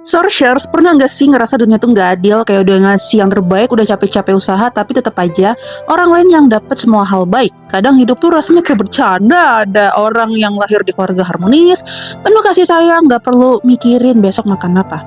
Sorshers, pernah nggak sih ngerasa dunia tuh nggak adil? Kayak udah ngasih yang terbaik, udah capek-capek usaha, tapi tetap aja orang lain yang dapat semua hal baik. Kadang hidup tuh rasanya kayak bercanda. Ada orang yang lahir di keluarga harmonis, penuh kasih sayang, nggak perlu mikirin besok makan apa.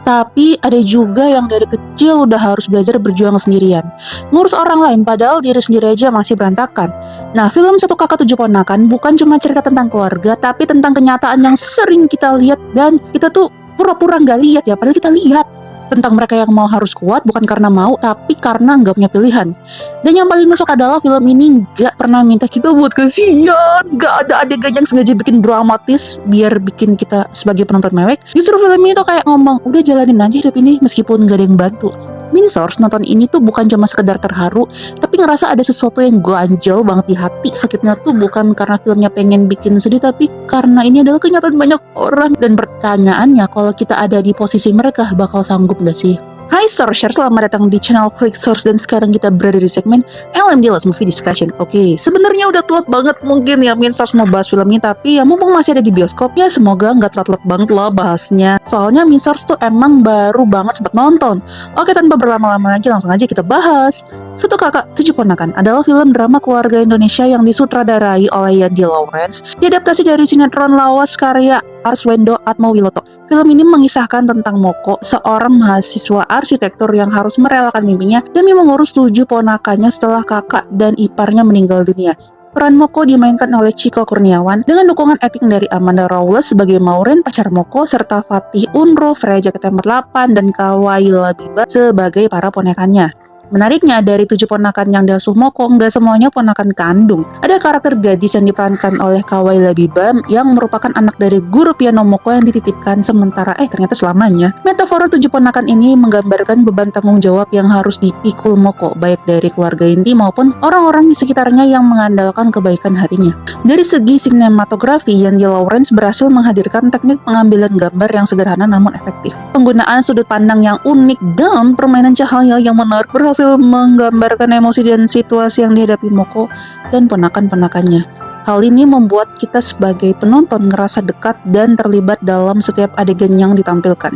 Tapi ada juga yang dari kecil udah harus belajar berjuang sendirian, ngurus orang lain padahal diri sendiri aja masih berantakan. Nah, film Satu Kakak Tujuh Ponakan bukan cuma cerita tentang keluarga, tapi tentang kenyataan yang sering kita lihat dan kita tuh pura-pura nggak lihat ya, padahal kita lihat tentang mereka yang mau harus kuat bukan karena mau, tapi karena nggak punya pilihan. Dan yang paling masuk adalah film ini nggak pernah minta kita buat kasihan, nggak ada adegan yang sengaja bikin dramatis biar bikin kita sebagai penonton mewek. Justru film ini tuh kayak ngomong, udah jalanin aja hidup ini meskipun nggak ada yang bantu. Source nonton ini tuh bukan cuma sekedar terharu, tapi ngerasa ada sesuatu yang ganjel banget di hati. Sakitnya tuh bukan karena filmnya pengen bikin sedih, tapi karena ini adalah kenyataan banyak orang. Dan pertanyaannya, kalau kita ada di posisi mereka, bakal sanggup gak sih? Hai Sourcers, selamat datang di channel Click Source, dan sekarang kita berada di segmen LMD Last Movie Discussion. Oke, sebenarnya udah telat banget mungkin ya Source mau bahas film ini, tapi ya mumpung masih ada di bioskop ya semoga nggak telat-telat banget loh bahasnya. Soalnya Source tuh emang baru banget sempat nonton. Oke, tanpa berlama-lama lagi langsung aja kita bahas. Satu Kakak Tujuh Ponakan adalah film drama keluarga Indonesia yang disutradarai oleh Yandi Lawrence, diadaptasi dari sinetron lawas karya Arswendo Atmowiloto. Film ini mengisahkan tentang Moko, seorang mahasiswa arsitektur yang harus merelakan mimpinya demi mengurus 7 ponakannya setelah kakak dan iparnya meninggal dunia. Peran Moko dimainkan oleh Chico Kurniawan dengan dukungan akting dari Amanda Rawless sebagai Maureen pacar Moko, serta Fatih Unro, Freya Jaket 8 dan Kawai Labiba sebagai para ponakannya. Menariknya, dari 7 ponakan yang diasuh Moko, nggak semuanya ponakan kandung. Ada karakter gadis yang diperankan oleh Kawai Labiba yang merupakan anak dari guru piano Moko yang dititipkan sementara ternyata selamanya. Metafora 7 ponakan ini menggambarkan beban tanggung jawab yang harus dipikul Moko, baik dari keluarga inti maupun orang-orang di sekitarnya yang mengandalkan kebaikan hatinya. Dari segi sinematografi, Yandi Lawrence berhasil menghadirkan teknik pengambilan gambar yang sederhana namun efektif. Penggunaan sudut pandang yang unik dan permainan cahaya yang menarik berhasil menggambarkan emosi dan situasi yang dihadapi Moko dan ponakan-ponakannya. Hal ini membuat kita sebagai penonton ngerasa dekat dan terlibat dalam setiap adegan yang ditampilkan.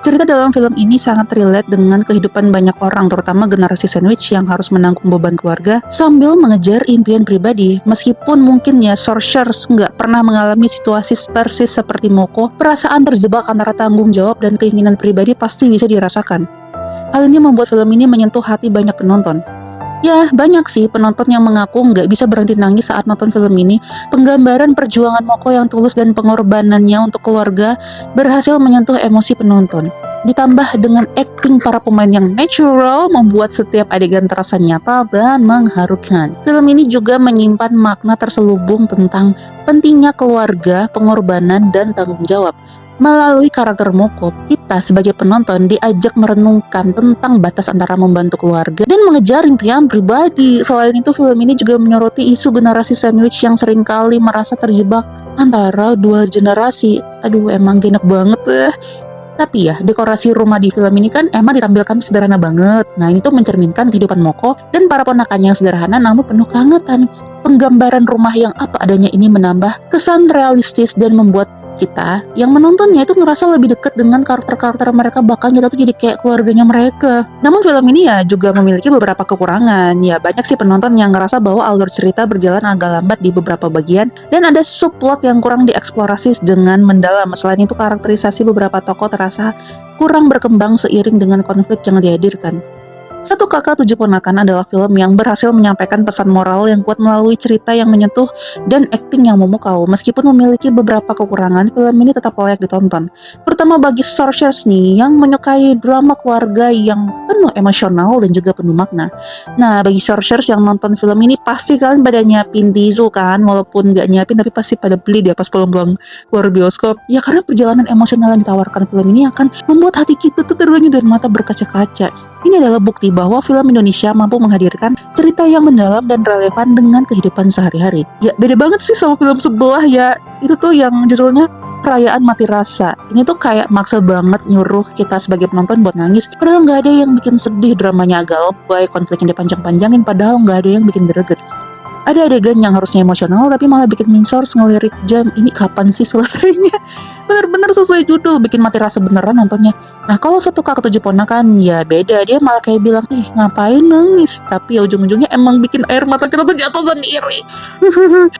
Cerita dalam film ini sangat relate dengan kehidupan banyak orang, terutama generasi sandwich yang harus menanggung beban keluarga sambil mengejar impian pribadi. Meskipun mungkin ya Sorcerers nggak pernah mengalami situasi persis seperti Moko, perasaan terjebak antara tanggung jawab dan keinginan pribadi pasti bisa dirasakan. Hal ini membuat film ini menyentuh hati banyak penonton. Ya, banyak sih penonton yang mengaku nggak bisa berhenti nangis saat nonton film ini. Penggambaran perjuangan Moko yang tulus dan pengorbanannya untuk keluarga berhasil menyentuh emosi penonton. Ditambah dengan akting para pemain yang natural, membuat setiap adegan terasa nyata dan mengharukan. Film ini juga menyimpan makna terselubung tentang pentingnya keluarga, pengorbanan, dan tanggung jawab. Melalui karakter Moko, kita sebagai penonton diajak merenungkan tentang batas antara membantu keluarga dan mengejar impian pribadi. Selain itu, film ini juga menyoroti isu generasi sandwich yang seringkali merasa terjebak antara dua generasi. Aduh, emang gak enak banget ya. Tapi ya, dekorasi rumah di film ini kan emang ditampilkan sederhana banget. Nah, ini tuh mencerminkan kehidupan Moko dan para ponakannya yang sederhana namun penuh kehangatan. Penggambaran rumah yang apa adanya ini menambah kesan realistis dan membuat kita yang menontonnya itu ngerasa lebih dekat dengan karakter-karakter mereka, bahkan kita tuh jadi kayak keluarganya mereka. Namun film ini ya juga memiliki beberapa kekurangan. Ya, banyak sih penonton yang ngerasa bahwa alur cerita berjalan agak lambat di beberapa bagian dan ada subplot yang kurang dieksplorasi dengan mendalam. Selain itu, karakterisasi beberapa tokoh terasa kurang berkembang seiring dengan konflik yang dihadirkan. Satu Kakak Tujuh Ponakan adalah film yang berhasil menyampaikan pesan moral yang kuat melalui cerita yang menyentuh dan akting yang memukau. Meskipun memiliki beberapa kekurangan, film ini tetap layak ditonton, terutama bagi Sorcerers nih yang menyukai drama keluarga yang penuh emosional dan juga penuh makna. Nah, bagi Sorcerers yang nonton film ini pasti kalian pada nyiapin tisu kan, walaupun nggak nyiapin tapi pasti pada beli dia pas pulang-pulang keluar bioskop. Ya, karena perjalanan emosional yang ditawarkan film ini akan membuat hati kita tuh terguncang dan mata berkaca-kaca. Ini adalah bukti bahwa film Indonesia mampu menghadirkan cerita yang mendalam dan relevan dengan kehidupan sehari-hari. Ya, beda banget sih sama film sebelah ya. Itu tuh yang judulnya Perayaan Mati Rasa. Ini tuh kayak maksa banget nyuruh kita sebagai penonton buat nangis. Padahal nggak ada yang bikin sedih, dramanya agak lebay, konfliknya dipanjang-panjangin, padahal nggak ada yang bikin greget. Ada adegan yang harusnya emosional tapi malah bikin Minsource ngelirik jam, ini kapan sih selesainya? Bener-bener sesuai judul, bikin mati rasa beneran nontonnya. Nah kalau satu kakak tujuh ponakan ya beda, dia malah kayak bilang, ih ngapain nangis? Tapi ya ujung-ujungnya emang bikin air mata kita tuh jatuh sendiri.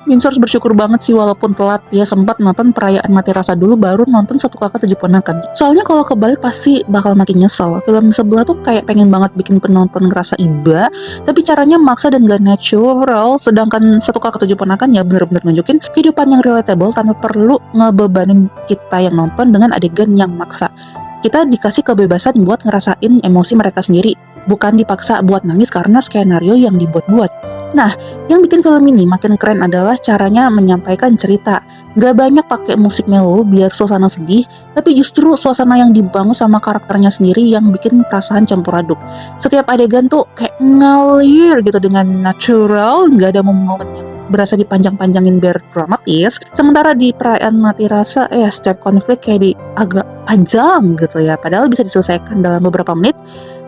Minsource bersyukur banget sih walaupun telat, dia sempat nonton perayaan mati rasa dulu baru nonton satu kakak tujuh ponakan. Soalnya kalau kebalik pasti bakal makin nyesel. Film sebelah tuh kayak pengen banget bikin penonton ngerasa iba, tapi caranya maksa dan gak natural. Sedangkan satu kakak tujuh ponakan ya bener-bener nunjukin kehidupan yang relatable tanpa perlu ngebebanin kita yang nonton dengan adegan yang maksa. Kita dikasih kebebasan buat ngerasain emosi mereka sendiri, bukan dipaksa buat nangis karena skenario yang dibuat-buat. Nah, yang bikin film ini makin keren adalah caranya menyampaikan cerita. Gak banyak pakai musik melo biar suasana sedih, tapi justru suasana yang dibangun sama karakternya sendiri yang bikin perasaan campur aduk. Setiap adegan tuh kayak ngalir gitu dengan natural, gak ada momen yang berasa dipanjang-panjangin biar dramatis. Sementara di perayaan mati rasa, setiap konflik kayak agak panjang gitu ya, padahal bisa diselesaikan dalam beberapa menit.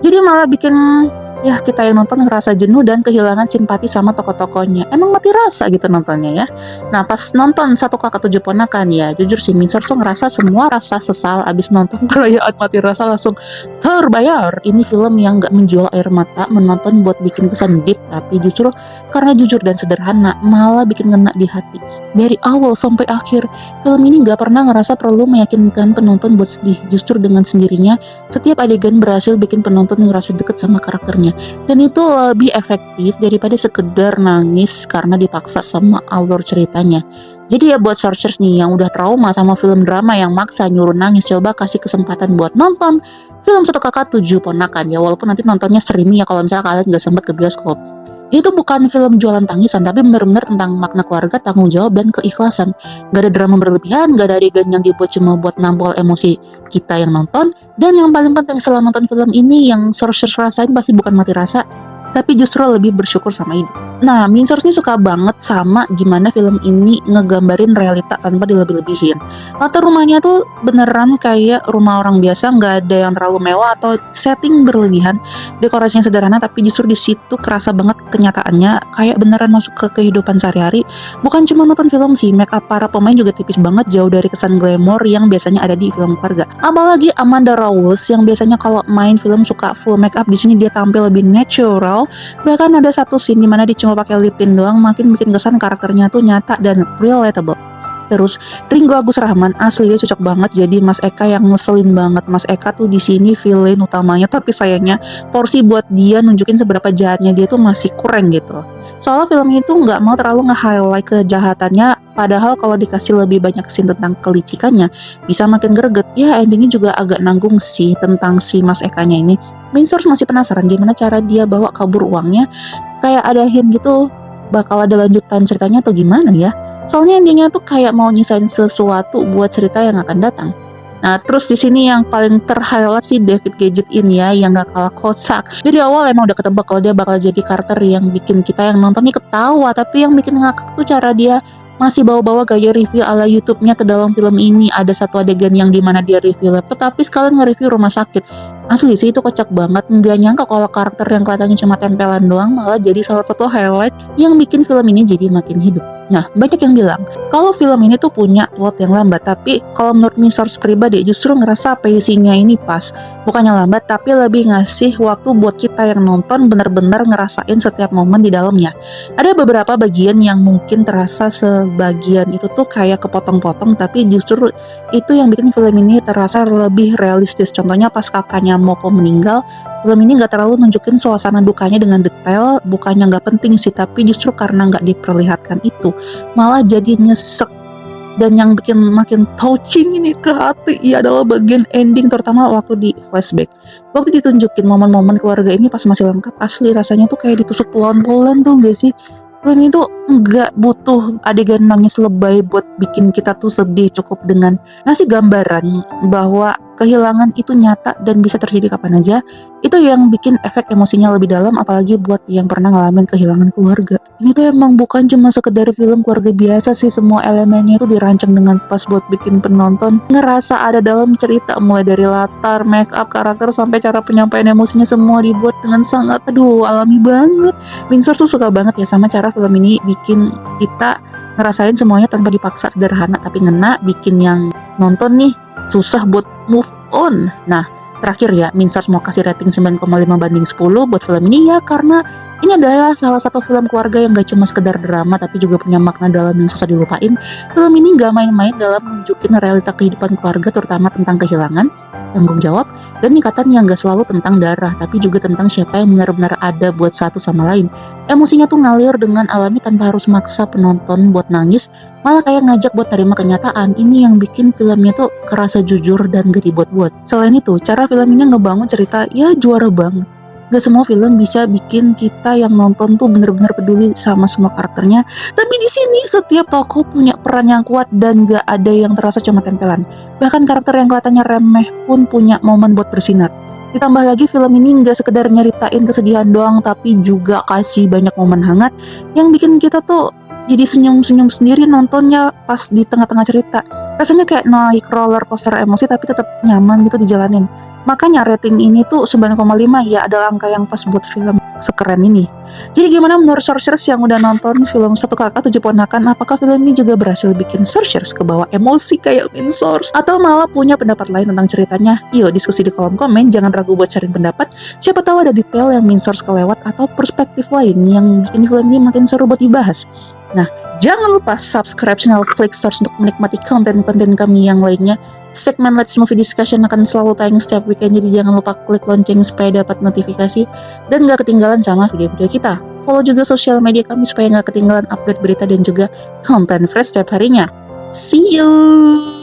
Jadi malah bikin ya kita yang nonton ngerasa jenuh dan kehilangan simpati sama tokoh-tokohnya. Emang mati rasa gitu nontonnya ya. Nah pas nonton satu kakak tujuh ponakan ya jujur sih Minsource tuh ngerasa semua rasa sesal abis nonton perayaan mati rasa langsung terbayar. Ini film yang gak menjual air mata menonton buat bikin kesan deep, tapi justru karena jujur dan sederhana malah bikin ngena di hati. Dari awal sampai akhir film ini gak pernah ngerasa perlu meyakinkan penonton buat sedih. Justru dengan sendirinya setiap adegan berhasil bikin penonton ngerasa deket sama karakternya. Dan itu lebih efektif daripada sekedar nangis karena dipaksa sama alur ceritanya. Jadi ya buat searchers nih yang udah trauma sama film drama yang maksa nyuruh nangis, coba kasih kesempatan buat nonton film satu kakak tujuh ponakan ya, walaupun nanti nontonnya streaming ya kalau misalnya kalian gak sempet ke bioskop. Itu bukan film jualan tangisan, tapi benar-benar tentang makna keluarga, tanggung jawab, dan keikhlasan. Gak ada drama berlebihan, gak ada adegan yang dibuat cuma buat nampol emosi kita yang nonton. Dan yang paling penting setelah nonton film ini, yang searchers rasain pasti bukan mati rasa, tapi justru lebih bersyukur sama hidup. Nah, Minsource ini suka banget sama gimana film ini ngegambarin realita tanpa dilebih-lebihin. Latar rumahnya tuh beneran kayak rumah orang biasa, nggak ada yang terlalu mewah atau setting berlebihan. Dekorasinya sederhana, tapi justru di situ kerasa banget kenyataannya, kayak beneran masuk ke kehidupan sehari-hari. Bukan cuma nonton film sih, make up para pemain juga tipis banget, jauh dari kesan glamour yang biasanya ada di film keluarga. Apalagi Amanda Rawls yang biasanya kalau main film suka full make up, di sini dia tampil lebih natural. Bahkan ada satu scene dimana dia cuma pakai lip tint doang, makin bikin kesan karakternya tuh nyata dan relatable. Terus Ringo Agus Rahman asli dia cocok banget jadi Mas Eka yang ngeselin banget. Mas Eka tuh di sini villain utamanya, tapi sayangnya porsi buat dia nunjukin seberapa jahatnya dia tuh masih kurang gitu. Soalnya film itu nggak mau terlalu nge-highlight kejahatannya, padahal kalau dikasih lebih banyak scene tentang kelicikannya bisa makin greget. Ya endingnya juga agak nanggung sih tentang si Mas Ekanya ini. Minsource masih penasaran gimana cara dia bawa kabur uangnya, kayak ada hint gitu bakal ada lanjutan ceritanya atau gimana ya. Soalnya endingnya tuh kayak mau nyisain sesuatu buat cerita yang akan datang. Nah terus di sini yang paling terhighlight si David Gadget ini ya, yang gak kalah kocak. Dari awal emang udah ketebak kalau dia bakal jadi karakter yang bikin kita yang nonton nih ketawa, tapi yang bikin ngakak tuh cara dia masih bawa-bawa gaya review ala YouTube-nya ke dalam film ini. Ada satu adegan yang dimana dia review laptop tapi sekalian nge-review rumah sakit. Asli sih itu kocak banget, nggak nyangka kalau karakter yang kelihatannya cuma tempelan doang malah jadi salah satu highlight yang bikin film ini jadi makin hidup. Nah, banyak yang bilang kalau film ini tuh punya plot yang lambat, tapi kalau menurut Minsource pribadi justru ngerasa pacing-nya ini pas. Bukannya lambat, tapi lebih ngasih waktu buat kita yang nonton bener-bener ngerasain setiap momen di dalamnya. Ada beberapa bagian yang mungkin terasa sebagian itu tuh kayak kepotong-potong, tapi justru itu yang bikin film ini terasa lebih realistis. Contohnya pas kakaknya Moko meninggal, film ini gak terlalu nunjukin suasana dukanya dengan detail, bukannya gak penting sih, tapi justru karena gak diperlihatkan itu, malah jadi nyesek. Dan yang bikin makin touching ini ke hati ya adalah bagian ending, terutama waktu di flashback. Waktu ditunjukin momen-momen keluarga ini pas masih lengkap, asli rasanya tuh kayak ditusuk pelan-pelan tuh gak sih? Film ini tuh nggak butuh adegan nangis lebay buat bikin kita tuh sedih, cukup dengan ngasih gambaran bahwa kehilangan itu nyata dan bisa terjadi kapan aja, itu yang bikin efek emosinya lebih dalam, apalagi buat yang pernah ngalamin kehilangan keluarga. Ini tuh emang bukan cuma sekedar film keluarga biasa sih, semua elemennya itu dirancang dengan pas buat bikin penonton ngerasa ada dalam cerita, mulai dari latar, make up, karakter, sampai cara penyampaian emosinya semua dibuat dengan sangat, alami banget. Winsor tuh suka banget ya sama cara film ini bikin kita ngerasain semuanya tanpa dipaksa, sederhana tapi ngena, bikin yang nonton nih susah buat move on. Nah, terakhir ya, Minsars mau kasih rating 9,5/10 buat film ini ya karena ini adalah salah satu film keluarga yang gak cuma sekedar drama tapi juga punya makna dalam yang susah dilupain. Film ini gak main-main dalam nunjukin realita kehidupan keluarga, terutama tentang kehilangan, tanggung jawab, dan ikatan yang gak selalu tentang darah, tapi juga tentang siapa yang benar-benar ada buat satu sama lain. Emosinya tuh ngalir dengan alami tanpa harus maksa penonton buat nangis, malah kayak ngajak buat terima kenyataan. Ini yang bikin filmnya tuh kerasa jujur dan gak dibuat-buat. Selain itu, cara filmnya ngebangun cerita ya juara banget. Gak semua film bisa bikin kita yang nonton tuh bener-bener peduli sama semua karakternya. Tapi di sini setiap tokoh punya peran yang kuat dan gak ada yang terasa cuma tempelan. Bahkan karakter yang kelihatannya remeh pun punya momen buat bersinar. Ditambah lagi film ini gak sekedar nyeritain kesedihan doang, tapi juga kasih banyak momen hangat yang bikin kita tuh jadi senyum-senyum sendiri nontonnya pas di tengah-tengah cerita. Rasanya kayak naik roller coaster emosi tapi tetap nyaman gitu dijalanin. Makanya rating ini tuh 9,5 ya, adalah angka yang pas buat film sekeren ini. Jadi gimana menurut searchers yang udah nonton film Satu Kakak Tujuh Ponakan? Apakah film ini juga berhasil bikin searchers ke bawah emosi kayak Winsor? Atau malah punya pendapat lain tentang ceritanya? Yuk diskusi di kolom komen, jangan ragu buat sharing pendapat. Siapa tahu ada detail yang Winsor kelewat atau perspektif lain yang bikin film ini makin seru buat dibahas. Nah, jangan lupa subscribe channel Klik Source untuk menikmati konten-konten kami yang lainnya. Segmen Let's Movie Discussion akan selalu tayang setiap weekend, jadi jangan lupa klik lonceng supaya dapat notifikasi dan gak ketinggalan sama video-video kita. Follow juga sosial media kami supaya gak ketinggalan update berita dan juga konten fresh setiap harinya. See you!